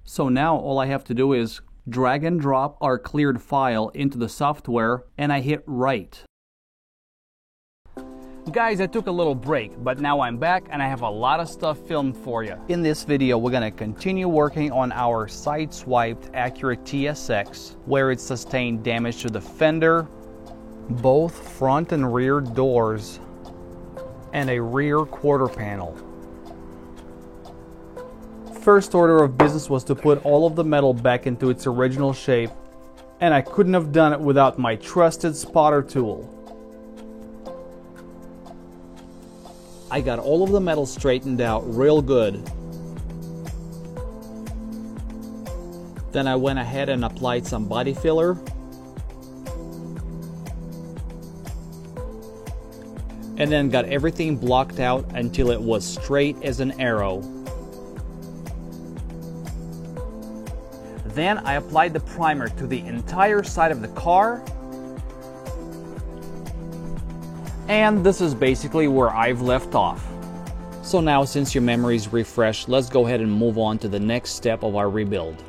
So now all I have to do is drag and drop our cleared file into the software, and I hit write. Guys, I took a little break, but now I'm back and I have a lot of stuff filmed for you. In this video, we're gonna continue working on our side-swiped Acura TSX, where it sustained damage to the fender, both front and rear doors, and a rear quarter panel. First order of business was to put all of the metal back into its original shape, and I couldn't have done it without my trusted spotter tool. I got all of the metal straightened out real good. Then I went ahead and applied some body filler. And then got everything blocked out until it was straight as an arrow. Then I applied the primer to the entire side of the car. And this is basically where I've left off. So now, since your memory's refreshed, let's go ahead and move on to the next step of our rebuild.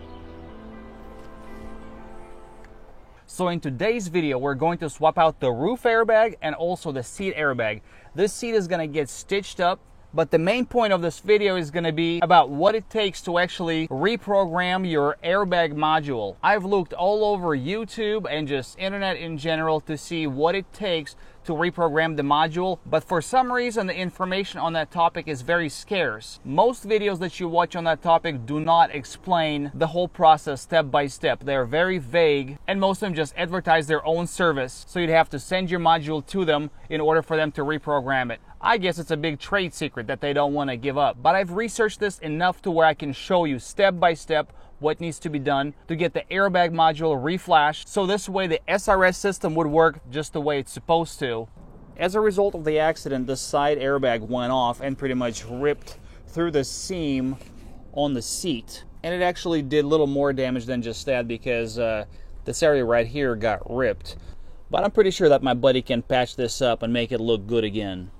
So in today's video, we're going to swap out the roof airbag and also the seat airbag. This seat is going to get stitched up, but the main point of this video is going to be about what it takes to actually reprogram your airbag module. I've looked all over YouTube and just internet in general to see what it takes to reprogram the module, but for some reason the information on that topic is very scarce. Most videos that you watch on that topic do not explain the whole process step by step. They're very vague, and most of them just advertise their own service, so you'd have to send your module to them in order for them to reprogram it. I guess it's a big trade secret that they don't want to give up, but I've researched this enough to where I can show you step by step what needs to be done to get the airbag module reflashed, so this way the SRS system would work just the way it's supposed to. As a result of the accident, the side airbag went off and pretty much ripped through the seam on the seat, and it actually did a little more damage than just that because this area right here got ripped. But I'm pretty sure that my buddy can patch this up and make it look good again.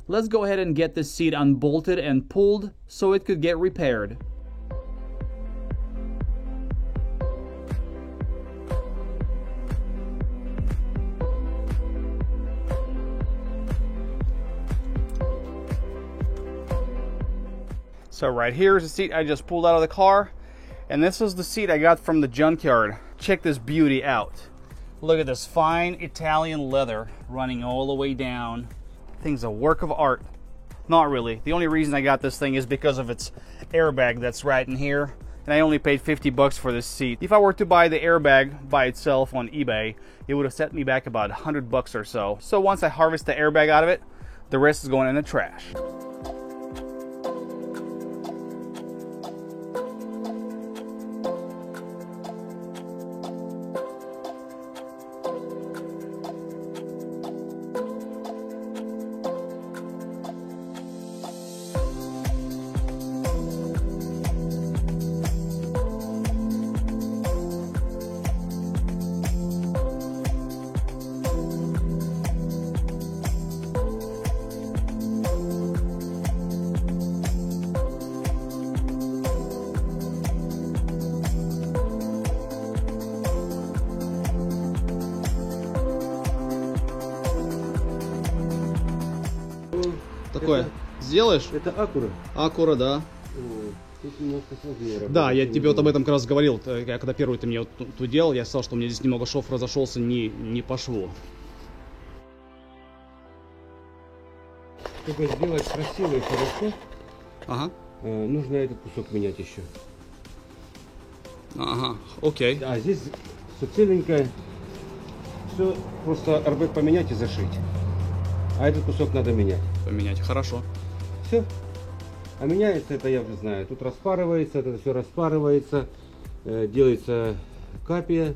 Let's go ahead and get this seat unbolted and pulled so it could get repaired. So right here is the seat I just pulled out of the car, and this is the seat I got from the junkyard. Check this beauty out. Look at this fine Italian leather running all the way down. Thing's a work of art. Not really. The only reason I got this thing is because of its airbag that's right in here, and I only paid 50 bucks for this seat. If I were to buy the airbag by itself on eBay, it would have set me back about 100 bucks or so. So once I harvest the airbag out of it, the rest is going in the trash. Такое сделаешь? Это Acura. Acura, да. Тут немножко сложнее работать. Да, я тебе вот об этом как раз говорил. Я когда первый ты мне вот тут делал, я сказал, что у меня здесь немного шов разошелся не по шву. Чтобы сделать красиво и хорошо, Ага. Нужно этот кусок менять еще. Ага, окей. А здесь все целенькое. Все просто арбек поменять и зашить. А этот кусок надо менять. Поменять, хорошо. Все. А меняется это я уже знаю. Тут распарывается, это все распарывается, делается капия.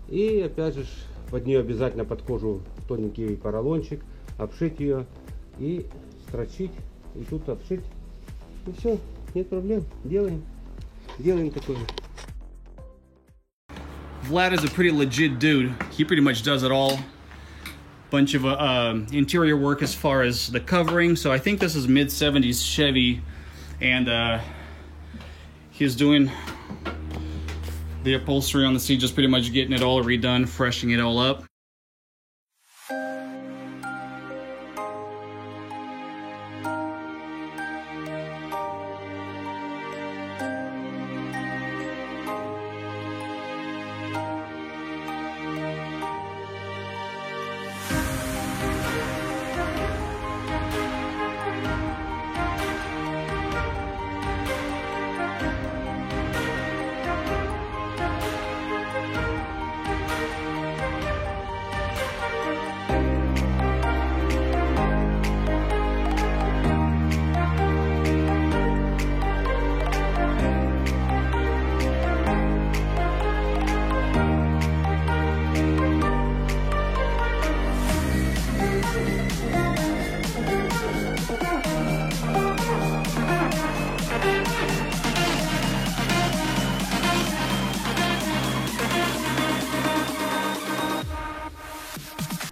И опять же под нее обязательно под кожу тоненький поролончик, обшить ее и строчить. И тут обшить. И все, нет проблем. Делаем. Делаем такое. Vlad is a pretty legit dude. He pretty much does it all. Bunch of interior work as far as the covering. So I think this is mid-70s Chevy, and He's doing the upholstery on the seat, just pretty much getting it all redone, freshening it all up.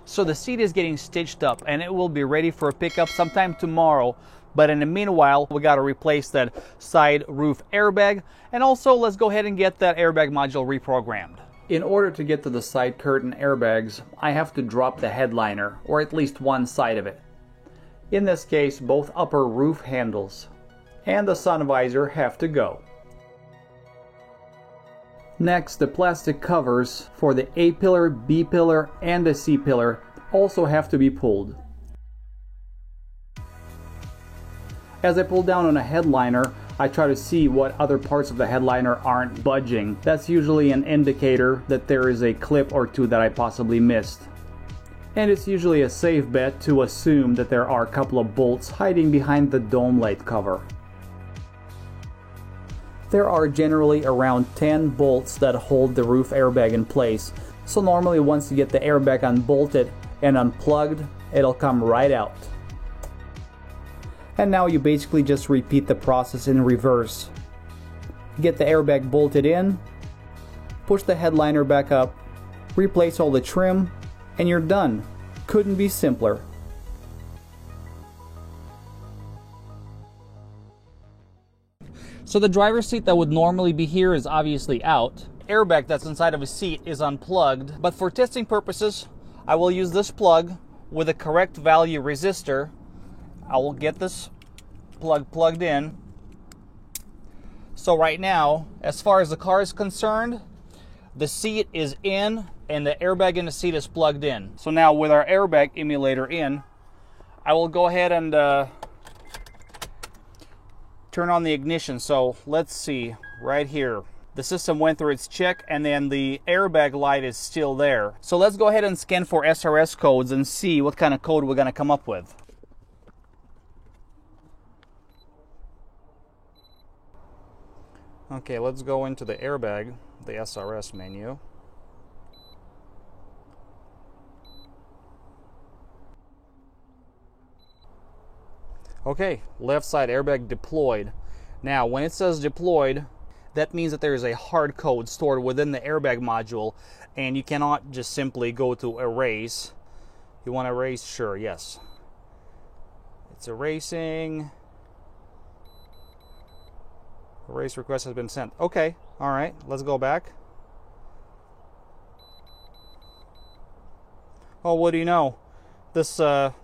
So the seat is getting stitched up and it will be ready for a pickup sometime tomorrow. But in the meanwhile, we got to replace that side roof airbag, and also let's go ahead and get that airbag module reprogrammed. In order to get to the side curtain airbags, I have to drop the headliner, or at least one side of it. In this case, both upper roof handles and the sun visor have to go. Next, the plastic covers for the A pillar, B pillar, and the C pillar also have to be pulled. As I pull down on a headliner, I try to see what other parts of the headliner aren't budging. That's usually an indicator that there is a clip or two that I possibly missed. And it's usually a safe bet to assume that there are a couple of bolts hiding behind the dome light cover. There are generally around 10 bolts that hold the roof airbag in place, so normally once you get the airbag unbolted and unplugged, it'll come right out. And now you basically just repeat the process in reverse. Get the airbag bolted in, push the headliner back up, replace all the trim, and you're done. Couldn't be simpler. So the driver's seat that would normally be here is obviously out. Airbag that's inside of a seat is unplugged, but for testing purposes, I will use this plug with a correct value resistor. I will get this plug plugged in. So right now, as far as the car is concerned, the seat is in and the airbag in the seat is plugged in. So now with our airbag emulator in, I will go ahead and turn on the ignition. So let's see, right here. The system went through its check and then the airbag light is still there. So let's go ahead and scan for SRS codes and see what kind of code we're gonna come up with. Okay, let's go into the airbag, the SRS menu. Okay, left side airbag deployed. Now, when it says deployed, that means that there is a hard code stored within the airbag module, and you cannot just simply go to erase. You want to erase? Sure, yes. It's erasing. Erase request has been sent. Okay, all right, let's go back. Oh, what do you know? This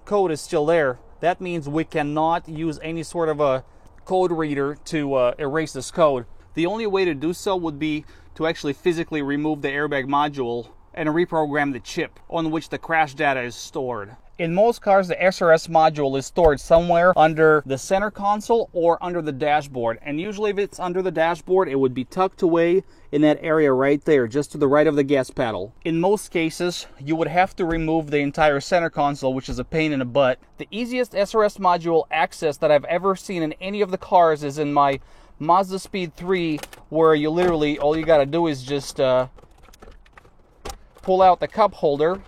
code is still there. That means we cannot use any sort of a code reader to erase this code. The only way to do so would be to actually physically remove the airbag module and reprogram the chip on which the crash data is stored. In most cars, the SRS module is stored somewhere under the center console or under the dashboard. And usually if it's under the dashboard, it would be tucked away in that area right there, just to the right of the gas pedal. In most cases, you would have to remove the entire center console, which is a pain in the butt. The easiest SRS module access that I've ever seen in any of the cars is in my Mazda Speed 3, where you literally, all you gotta do is just pull out the cup holder,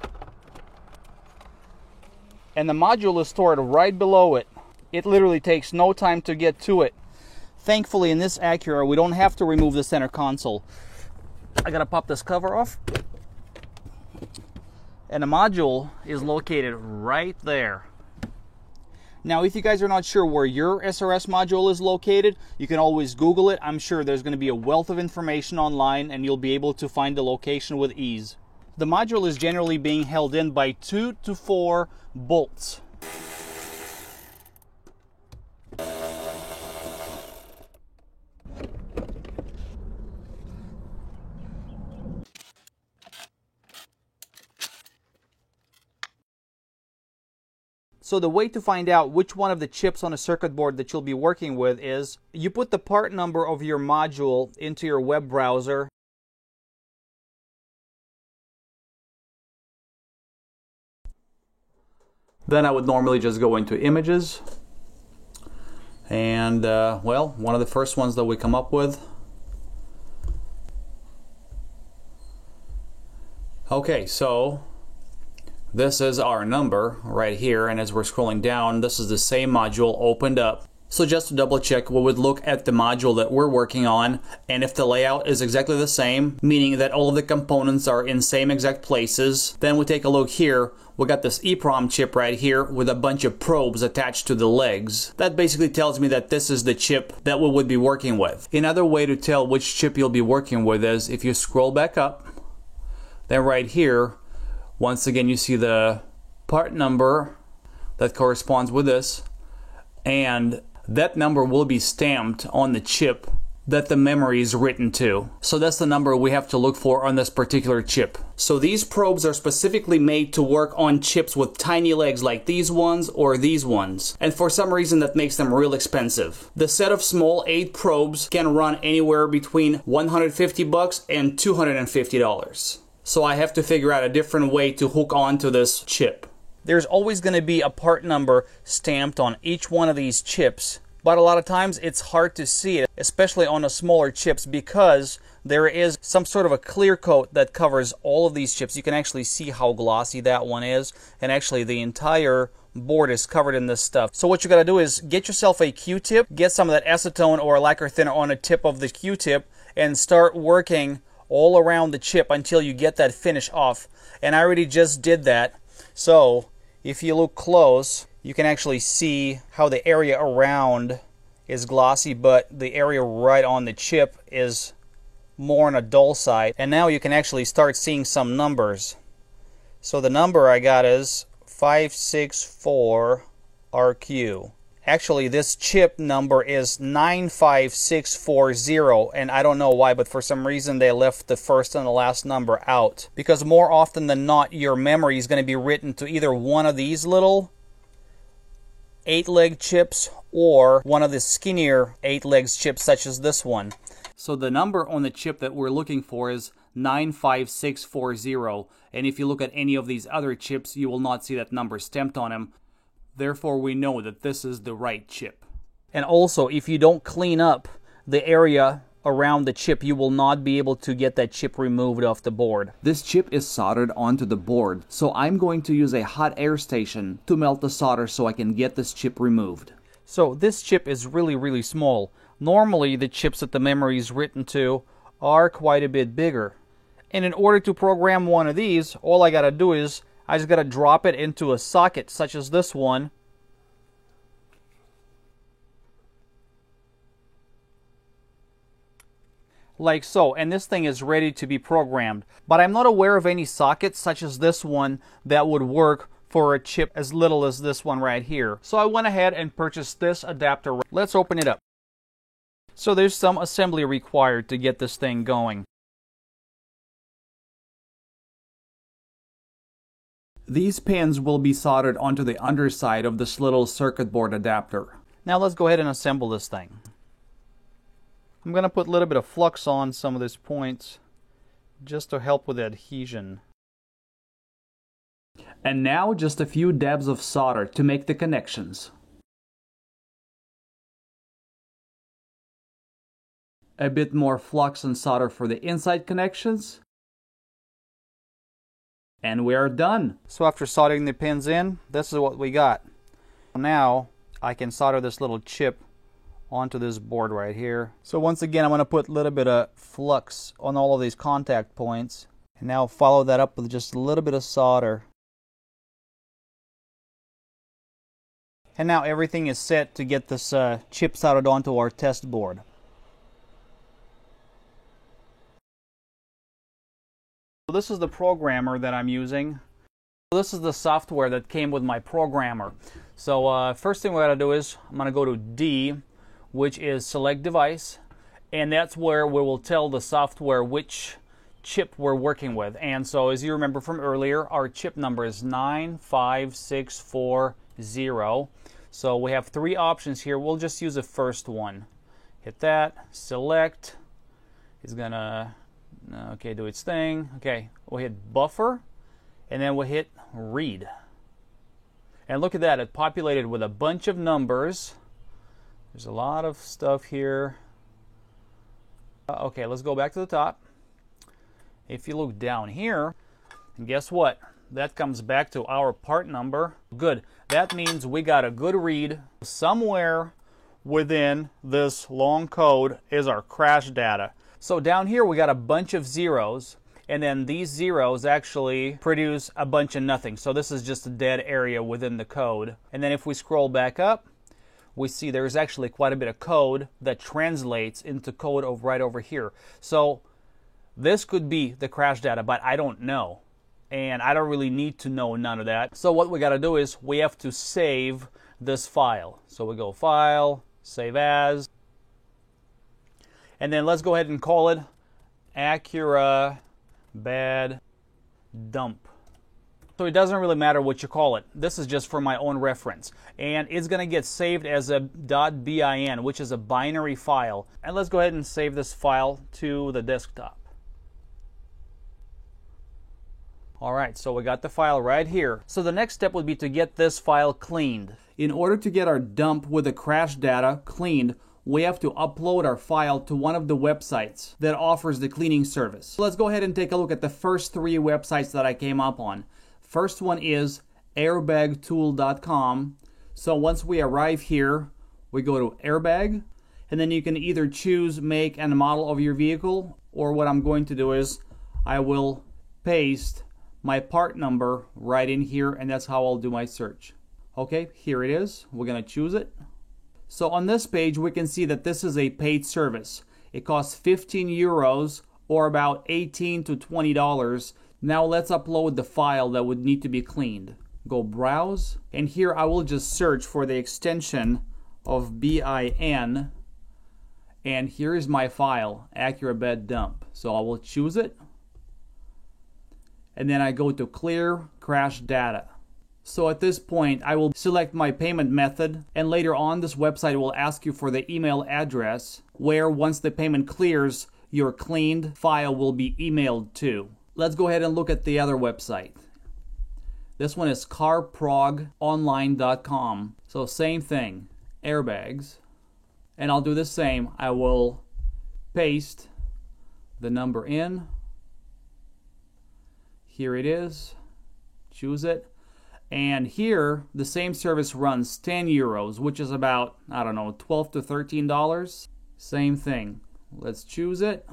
and the module is stored right below it. It literally takes no time to get to it. Thankfully, in this Acura, we don't have to remove the center console. I gotta pop this cover off. And the module is located right there. Now, if you guys are not sure where your SRS module is located, you can always Google it. I'm sure there's going to be a wealth of information online and you'll be able to find the location with ease. The module is generally being held in by 2 to 4 bolts. So the way to find out which one of the chips on a circuit board that you'll be working with is you put the part number of your module into your web browser. Then I would normally just go into images. And, well, one of the first ones that we come up with. Okay, so this is our number right here, and as we're scrolling down, this is the same module opened up. So just to double check, we would look at the module that we're working on, and if the layout is exactly the same, meaning that all of the components are in same exact places, then we take a look here. We got this EEPROM chip right here with a bunch of probes attached to the legs. That basically tells me that this is the chip that we would be working with. Another way to tell which chip you'll be working with is if you scroll back up, then right here, once again, you see the part number that corresponds with this, and that number will be stamped on the chip that the memory is written to. So that's the number we have to look for on this particular chip. So these probes are specifically made to work on chips with tiny legs like these ones or these ones. And for some reason that makes them real expensive. The set of small 8 probes can run anywhere between $150 and $250. So I have to figure out a different way to hook onto this chip. There's always going to be a part number stamped on each one of these chips, but a lot of times it's hard to see it, especially on the smaller chips, because there is some sort of a clear coat that covers all of these chips. You can actually see how glossy that one is, and actually the entire board is covered in this stuff. So what you got to do is get yourself a Q-tip, get some of that acetone or lacquer thinner on the tip of the Q-tip, and start working all around the chip until you get that finish off. And I already just did that. So if you look close, you can actually see how the area around is glossy, but the area right on the chip is more on a dull side. And now you can actually start seeing some numbers. So the number I got is 564 RQ. Actually, this chip number is 95640, and I don't know why, but for some reason they left the first and the last number out. Because more often than not, your memory is going to be written to either one of these little 8-leg chips or one of the skinnier 8-leg chips such as this one. So the number on the chip that we're looking for is 95640, and if you look at any of these other chips, you will not see that number stamped on them. Therefore, we know that this is the right chip. And also, if you don't clean up the area around the chip, you will not be able to get that chip removed off the board. This chip is soldered onto the board, so I'm going to use a hot air station to melt the solder so I can get this chip removed. So this chip is really small. Normally, the chips that the memory is written to are quite a bit bigger. And in order to program one of these, all I gotta do is I just gotta drop it into a socket such as this one. Like so, and this thing is ready to be programmed. But I'm not aware of any sockets such as this one that would work for a chip as little as this one right here. So I went ahead and purchased this adapter. Let's open it up. So there's some assembly required to get this thing going. These pins will be soldered onto the underside of this little circuit board adapter. Now let's go ahead and assemble this thing. I'm going to put a little bit of flux on some of these points just to help with the adhesion. And now just a few dabs of solder to make the connections. A bit more flux and solder for the inside connections. And we are done. So after soldering the pins in, this is what we got. Now I can solder this little chip onto this board right here. So once again, I'm going to put a little bit of flux on all of these contact points. And now follow that up with just a little bit of solder. And now everything is set to get this chip soldered onto our test board. So this is the programmer that I'm using. This is the software that came with my programmer. So first thing we gotta do is I'm gonna go to D, which is select device, and that's where we will tell the software which chip we're working with. And so as you remember from earlier, our chip number is 95640. So we have three options here. We'll just use the first one. Hit that, select. It's gonna okay, do its thing. Okay, we'll hit buffer, and then we'll hit read. And look at that, it populated with a bunch of numbers. There's a lot of stuff here. Okay, let's go back to the top. If you look down here, and guess what? That comes back to our part number. Good. That means we got a good read. Somewhere within this long code is our crash data. So down here we got a bunch of zeros, and then these zeros actually produce a bunch of nothing. So this is just a dead area within the code. And then if we scroll back up, we see there's actually quite a bit of code that translates into code right over here. So this could be the crash data, but I don't know. And I don't really need to know none of that. So what we got to do is we have to save this file. So we go File, Save As. And then let's go ahead and call it Acura Bad Dump. So it doesn't really matter what you call it. This is just for my own reference. And it's going to get saved as a .bin, which is a binary file. And let's go ahead and save this file to the desktop. Alright, so we got the file right here. So the next step would be to get this file cleaned. In order to get our dump with the crash data cleaned, we have to upload our file to one of the websites that offers the cleaning service. So let's go ahead and take a look at the first three websites that I came up on. First one is airbagtool.com. So once we arrive here, we go to Airbag, and then you can either choose make and model of your vehicle, or what I'm going to do is I will paste my part number right in here, and that's how I'll do my search. Okay, here it is. We're going to choose it. So on this page, we can see that this is a paid service. It costs 15 euros, or about $18 to $20. Now let's upload the file that would need to be cleaned. Go browse, and here I will just search for the extension of BIN, and here is my file, Acura Bad Dump. So I will choose it, and then I go to clear crash data. So at this point I will select my payment method, and later on this website will ask you for the email address where once the payment clears, your cleaned file will be emailed to. Let's go ahead and look at the other website. This one is carprogonline.com. So same thing, airbags. And I'll do the same. I will paste the number in. Here it is. Choose it. And here, the same service runs 10 euros, which is about, I don't know, $12 to $13. Same thing. Let's choose it.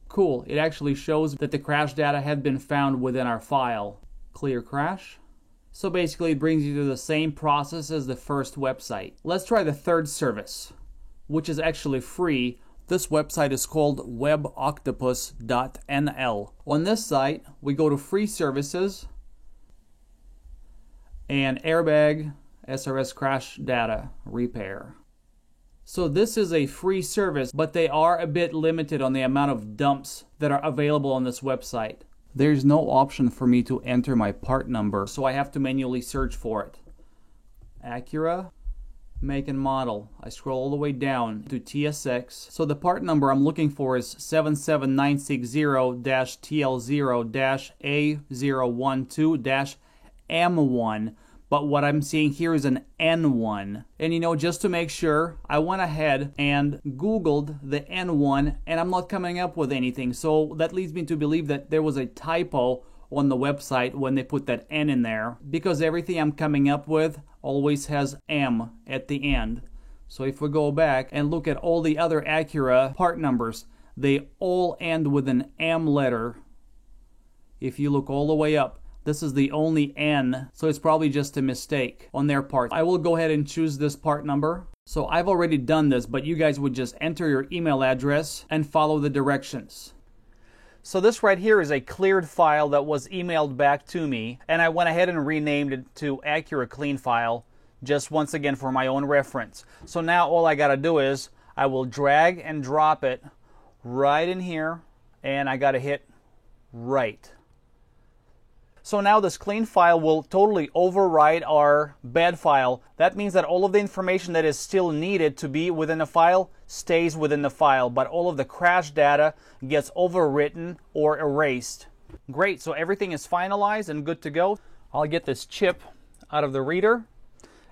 Cool, it actually shows that the crash data had been found within our file. Clear crash. So basically it brings you to the same process as the first website. Let's try the third service, which is actually free. This website is called weboctopus.nl. On this site, we go to free services and airbag SRS crash data repair. So this is a free service, but they are a bit limited on the amount of dumps that are available on this website. There's no option for me to enter my part number, so I have to manually search for it. Acura, make and model. I scroll all the way down to TSX. So the part number I'm looking for is 77960-TL0-A012-M1. But what I'm seeing here is an N1. And you know, just to make sure, I went ahead and Googled the N1, and I'm not coming up with anything. So that leads me to believe that there was a typo on the website when they put that N in there, because everything I'm coming up with always has M at the end. So if we go back and look at all the other Acura part numbers, they all end with an M letter. If you look all the way up, this is the only N, so it's probably just a mistake on their part. I will go ahead and choose this part number. So I've already done this, but you guys would just enter your email address and follow the directions. So this right here is a cleared file that was emailed back to me, and I went ahead and renamed it to Acura Clean File, just once again for my own reference. So now all I gotta do is I will drag and drop it right in here, and I gotta hit right. So now this clean file will totally override our bad file. That means that all of the information that is still needed to be within the file stays within the file, but all of the crash data gets overwritten or erased. Great, so everything is finalized and good to go. I'll get this chip out of the reader.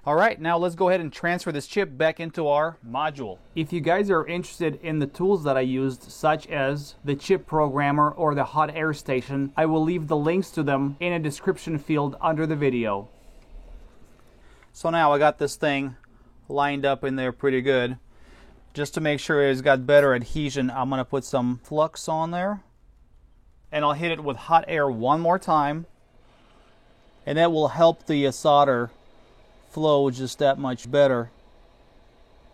All right, now let's go ahead and transfer this chip back into our module. If you guys are interested in the tools that I used, such as the chip programmer or the hot air station, I will leave the links to them in a description field under the video. So now I got this thing lined up in there pretty good. Just to make sure it's got better adhesion, I'm gonna put some flux on there. And I'll hit it with hot air one more time. And that will help the solder flow just that much better.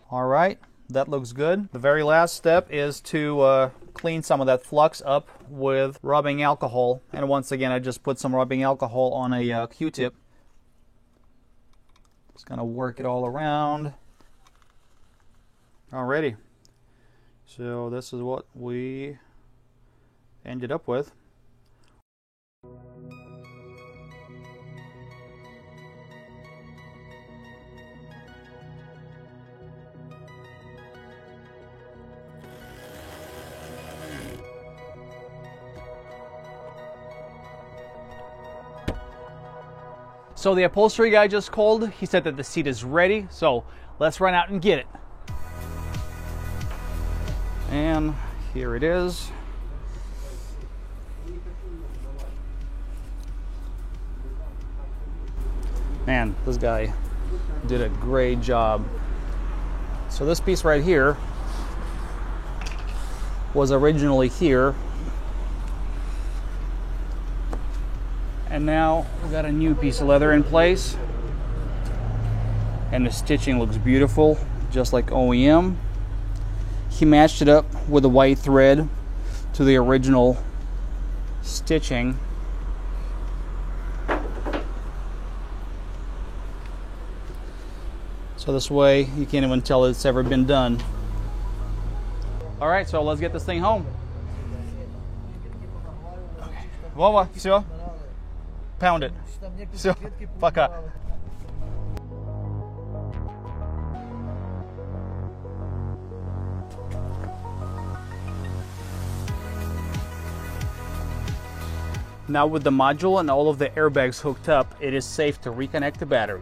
All right, that looks good. The very last step is to clean some of that flux up with rubbing alcohol. And once again, I just put some rubbing alcohol on a Q-tip. Just gonna work it all around. Alrighty, so this is what we ended up with. So the upholstery guy just called. He said that the seat is ready, so let's run out and get it. And here it is. Man, this guy did a great job. So this piece right here was originally here. And now we got a new piece of leather in place. And the stitching looks beautiful, just like OEM. He matched it up with a white thread to the original stitching. So this way you can't even tell it's ever been done. All right, so let's get this thing home. Okay. Вова, все. Pound it. Все, пока. Now with the module and all of the airbags hooked up, it is safe to reconnect the battery.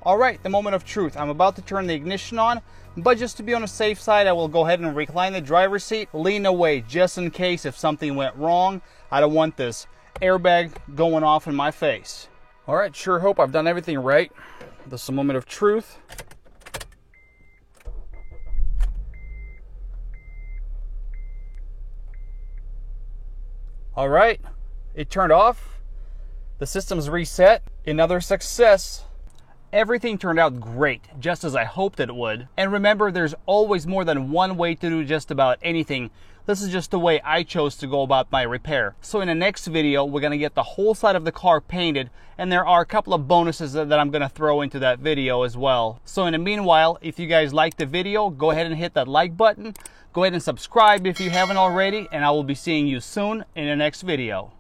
All right, the moment of truth. I'm about to turn the ignition on, but just to be on the safe side, I will go ahead and recline the driver's seat, lean away just in case if something went wrong. I don't want this airbag going off in my face. All right, sure hope I've done everything right. This is a moment of truth. All right, it turned off. The system's reset. Another success. Everything turned out great, just as I hoped it would. And remember, there's always more than one way to do just about anything. This is just the way I chose to go about my repair. So in the next video, we're gonna get the whole side of the car painted, and there are a couple of bonuses that I'm gonna throw into that video as well. So in the meanwhile, if you guys liked the video, go ahead and hit that like button. Go ahead and subscribe if you haven't already, and I will be seeing you soon in the next video.